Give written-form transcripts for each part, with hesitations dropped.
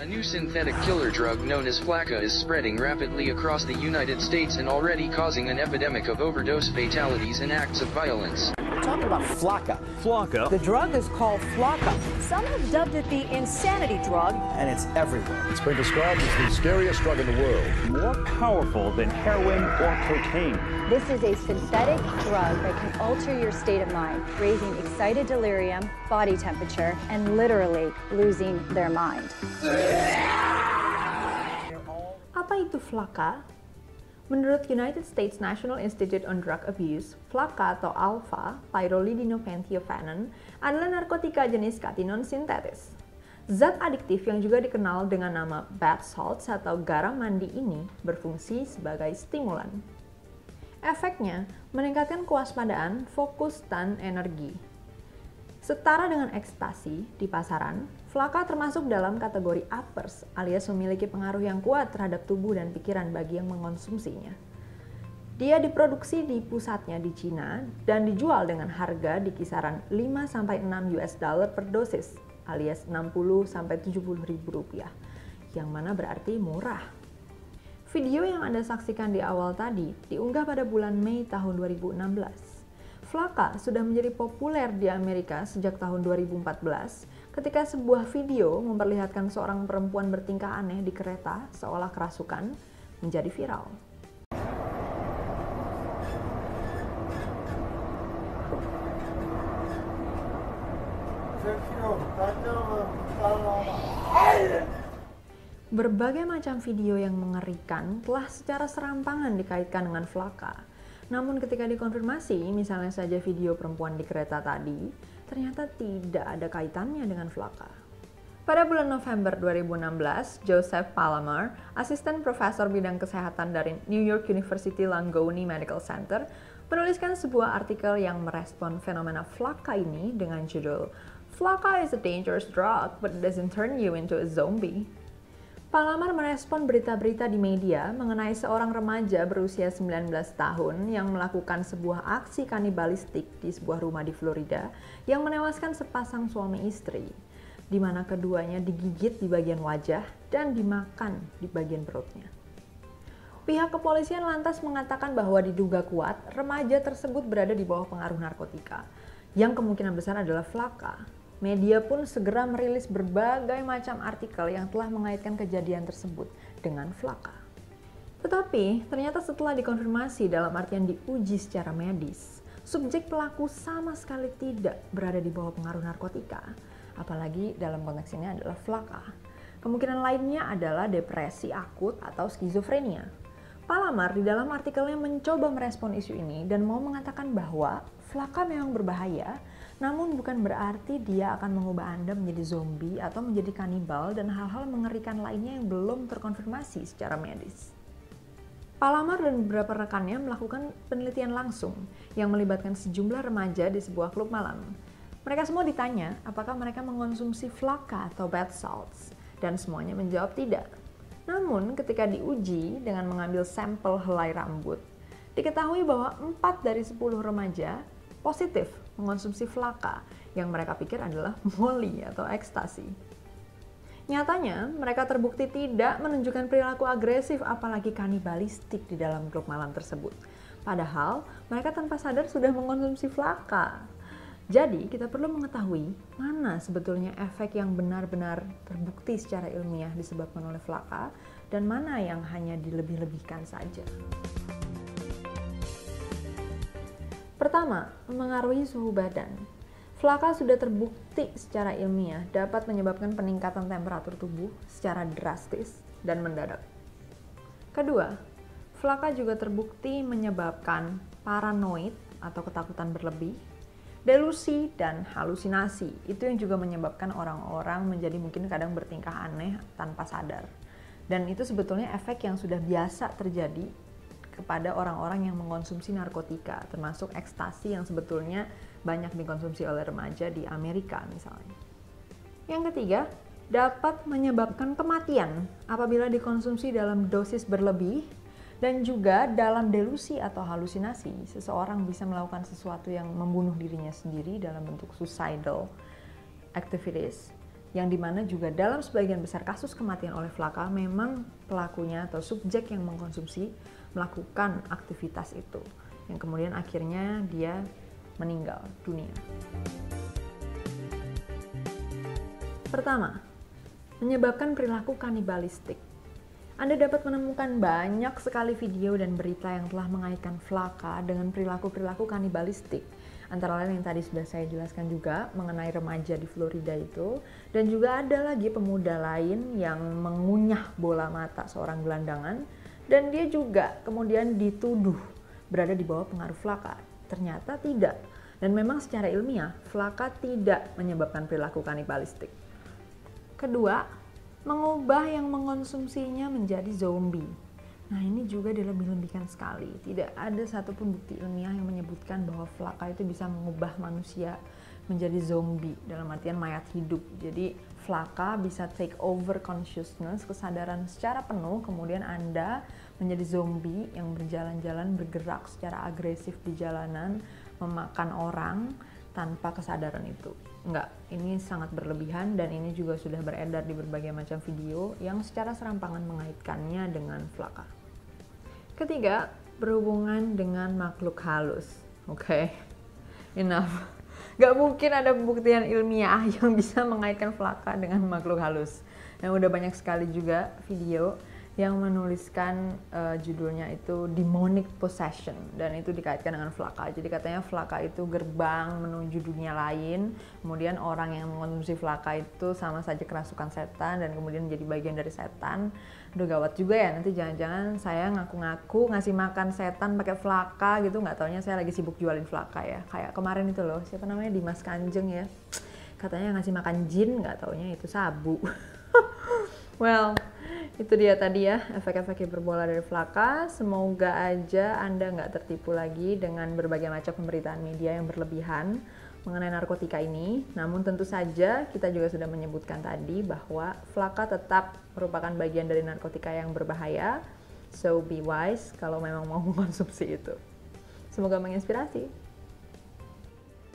new synthetic killer drug known as Flakka is spreading rapidly across the United States and already causing an epidemic of overdose fatalities and acts of violence. We're talking about Flakka. Flakka? The drug is called Flakka. Some have dubbed it the insanity drug. And it's everywhere. It's been described as the scariest drug in the world. More powerful than heroin or cocaine. This is a synthetic drug that can alter your state of mind, raising excited delirium, body temperature, and literally losing their mind. Apa itu Flakka? Menurut United States National Institute on Drug Abuse, Flakka atau alpha-tyrolidinophenthiophane adalah narkotika jenis katinon sintetis. Zat adiktif yang juga dikenal dengan nama bath salts atau garam mandi ini berfungsi sebagai stimulan. Efeknya meningkatkan kewaspadaan, fokus, dan energi. Setara dengan ekstasi di pasaran, Flakka termasuk dalam kategori uppers alias memiliki pengaruh yang kuat terhadap tubuh dan pikiran bagi yang mengkonsumsinya. Dia diproduksi di pusatnya di Cina dan dijual dengan harga di kisaran 5-6 US dollar per dosis alias 60-70 ribu rupiah, yang mana berarti murah. Video yang Anda saksikan di awal tadi diunggah pada bulan Mei tahun 2016. Flakka sudah menjadi populer di Amerika sejak tahun 2014 ketika sebuah video memperlihatkan seorang perempuan bertingkah aneh di kereta seolah kerasukan menjadi viral. Berbagai macam video yang mengerikan telah secara serampangan dikaitkan dengan Flakka. Namun ketika dikonfirmasi, misalnya saja video perempuan di kereta tadi, ternyata tidak ada kaitannya dengan Flakka. Pada bulan November 2016, Joseph Palomar, asisten profesor bidang kesehatan dari New York University Langone Medical Center, menuliskan sebuah artikel yang merespon fenomena Flakka ini dengan judul "Flakka is a dangerous drug, but it doesn't turn you into a zombie." Palomar merespon berita-berita di media mengenai seorang remaja berusia 19 tahun yang melakukan sebuah aksi kanibalistik di sebuah rumah di Florida yang menewaskan sepasang suami istri, di mana keduanya digigit di bagian wajah dan dimakan di bagian perutnya. Pihak kepolisian lantas mengatakan bahwa diduga kuat remaja tersebut berada di bawah pengaruh narkotika, yang kemungkinan besar adalah Flakka. Media pun segera merilis berbagai macam artikel yang telah mengaitkan kejadian tersebut dengan Flakka. Tetapi, ternyata setelah dikonfirmasi dalam artian diuji secara medis, subjek pelaku sama sekali tidak berada di bawah pengaruh narkotika, apalagi dalam konteks ini adalah Flakka. Kemungkinan lainnya adalah depresi akut atau skizofrenia. Palomar di dalam artikelnya mencoba merespon isu ini dan mau mengatakan bahwa Flakka memang berbahaya, namun bukan berarti dia akan mengubah Anda menjadi zombie atau menjadi kanibal dan hal-hal mengerikan lainnya yang belum terkonfirmasi secara medis. Palomar dan beberapa rekannya melakukan penelitian langsung yang melibatkan sejumlah remaja di sebuah klub malam. Mereka semua ditanya apakah mereka mengonsumsi Flakka atau bath salts, dan semuanya menjawab tidak. Namun ketika diuji dengan mengambil sampel helai rambut, diketahui bahwa 4 dari 10 remaja positif mengonsumsi Flakka yang mereka pikir adalah molly atau ekstasi. Nyatanya, mereka terbukti tidak menunjukkan perilaku agresif apalagi kanibalistik di dalam klub malam tersebut. Padahal, mereka tanpa sadar sudah mengonsumsi Flakka. Jadi, kita perlu mengetahui mana sebetulnya efek yang benar-benar terbukti secara ilmiah disebabkan oleh Flakka dan mana yang hanya dilebih-lebihkan saja. Pertama, memengaruhi suhu badan. Flakka sudah terbukti secara ilmiah dapat menyebabkan peningkatan temperatur tubuh secara drastis dan mendadak. Kedua, Flakka juga terbukti menyebabkan paranoid atau ketakutan berlebih, delusi, dan halusinasi. Itu yang juga menyebabkan orang-orang menjadi mungkin kadang bertingkah aneh tanpa sadar. Dan itu sebetulnya efek yang sudah biasa terjadi kepada orang-orang yang mengkonsumsi narkotika, termasuk ekstasi yang sebetulnya banyak dikonsumsi oleh remaja di Amerika misalnya. Yang ketiga, dapat menyebabkan kematian apabila dikonsumsi dalam dosis berlebih dan juga dalam delusi atau halusinasi. Seseorang bisa melakukan sesuatu yang membunuh dirinya sendiri dalam bentuk suicidal activities yang dimana juga dalam sebagian besar kasus kematian oleh Flaka memang pelakunya atau subjek yang mengkonsumsi melakukan aktivitas itu, yang kemudian akhirnya dia meninggal dunia. Pertama, menyebabkan perilaku kanibalistik. Anda dapat menemukan banyak sekali video dan berita yang telah mengaitkan Flaka dengan perilaku-perilaku kanibalistik. Antara lain yang tadi sudah saya jelaskan juga mengenai remaja di Florida itu. Dan juga ada lagi pemuda lain yang mengunyah bola mata seorang gelandangan. Dan dia juga kemudian dituduh berada di bawah pengaruh Flaka. Ternyata tidak. Dan memang secara ilmiah, Flaka tidak menyebabkan perilaku kanibalistik. Kedua, mengubah yang mengkonsumsinya menjadi zombie. Nah, ini juga dilebih-lebihkan sekali. Tidak ada satupun bukti ilmiah yang menyebutkan bahwa Flaka itu bisa mengubah manusia menjadi zombie, dalam artian mayat hidup. Jadi Flaka bisa take over consciousness, kesadaran secara penuh, kemudian Anda menjadi zombie yang berjalan-jalan, bergerak secara agresif di jalanan, memakan orang tanpa kesadaran itu. Enggak, ini sangat berlebihan dan ini juga sudah beredar di berbagai macam video yang secara serampangan mengaitkannya dengan Flaka. Ketiga, berhubungan dengan makhluk halus. Oke, enough. Gak mungkin ada pembuktian ilmiah yang bisa mengaitkan Flaka dengan makhluk halus. Nah, udah banyak sekali juga video yang menuliskan judulnya itu Demonic Possession, dan itu dikaitkan dengan Flaka. Jadi katanya Flaka itu gerbang menuju dunia lain, kemudian orang yang mengkonsumsi Flaka itu sama saja kerasukan setan dan kemudian menjadi bagian dari setan. Udah gawat juga ya, nanti jangan-jangan saya ngaku-ngaku ngasih makan setan pakai Flaka gitu, nggak taunya saya lagi sibuk jualin Flaka ya. Kayak kemarin itu loh, siapa namanya, Dimas Kanjeng ya, katanya ngasih makan jin, nggak taunya itu sabu. Well, itu dia tadi ya, efek-efek hiperbola dari Flaka. Semoga aja Anda nggak tertipu lagi dengan berbagai macam pemberitaan media yang berlebihan mengenai narkotika ini. Namun tentu saja kita juga sudah menyebutkan tadi bahwa Flaka tetap merupakan bagian dari narkotika yang berbahaya. So be wise kalau memang mau mengkonsumsi itu. Semoga menginspirasi.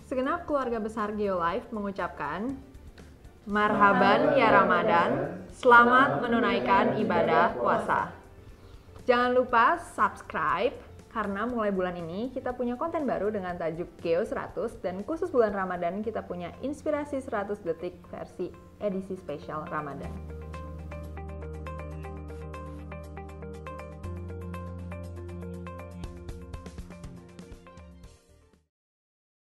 Segenap keluarga besar Geolife mengucapkan Marhaban ya Ramadan, selamat menunaikan ibadah puasa. Jangan lupa subscribe, karena mulai bulan ini kita punya konten baru dengan tajuk Geo 100, dan khusus bulan Ramadan kita punya Inspirasi 100 Detik versi edisi spesial Ramadan.